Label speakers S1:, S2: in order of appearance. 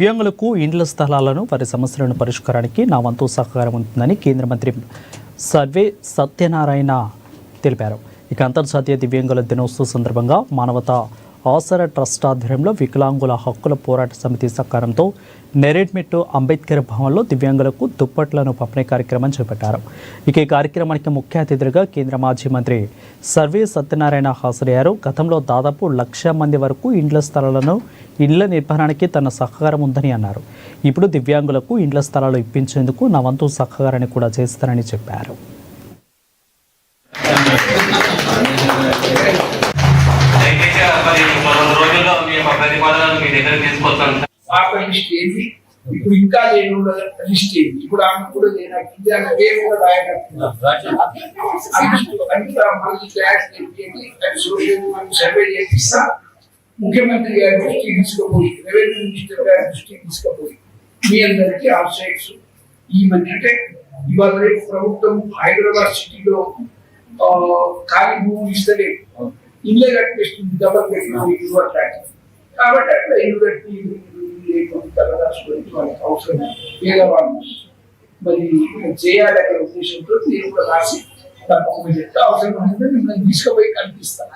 S1: దివ్యాంగులకు ఇండ్ల స్థలాలను వారి సమస్యలను పరిష్కారానికి నా వంతు సహకారం ఉంటుందని కేంద్ర మంత్రి సర్వే సత్యనారాయణ తెలిపారు. ఇక అంతర్జాతీయ దివ్యాంగుల దినోత్సవం సందర్భంగా మానవతా ఆసరా ట్రస్ట్ ఆధ్వర్యంలో వికలాంగుల హక్కుల పోరాట సమితి సహకారంతో నెరేడ్మెట్టు అంబేద్కర్ భవన్లో దివ్యాంగులకు దుప్పట్లను పంపిణీ కార్యక్రమం చేపట్టారు. ఇక ఈ కార్యక్రమానికి ముఖ్య అతిథిగా కేంద్ర మాజీ మంత్రి సర్వే సత్యనారాయణ హాజరయ్యారు. గతంలో దాదాపు 1,00,000 మంది వరకు ఇండ్ల స్థలాలను ఇండ్ల నిర్మాణానికి తన సహకారం ఉందని అన్నారు. ఇప్పుడు దివ్యాంగులకు ఇండ్ల స్థలాలు ఇప్పించేందుకు నా వంతు సహకారాన్ని కూడా చేస్తానని చెప్పారు.
S2: ఇప్పుడు ఇంకా నేను లిస్ట్ ఏంటి, ఇప్పుడు ఆమె కూడా సర్వే చేపిస్తా, ముఖ్యమంత్రి గారి దృష్టికి తీసుకుపోయి, రెవెన్యూ మినిస్టర్ గారి దృష్టికి తీసుకుపోయి మీ అందరికీ ఆఫ్ సైడ్స్ ఈ మధ్య అంటే ఇవాళ రేపు ప్రభుత్వం హైదరాబాద్ సిటీలో ఖాళీ భూములు ఇస్తలేదు, ఇల్లే కట్టిస్తుంది, డబల్ బెడ్రూమ్ కాబట్టి అట్లా ఇల్లు కట్టి వాళ్ళకి అవసరం పేదవాళ్ళు మరి చేయాలి అక్కడ ఉద్దేశంతో నేను కూడా రాసి తప్పకుండా చెప్తే అవసరం మిమ్మల్ని తీసుకుపోయి కల్పిస్తాను.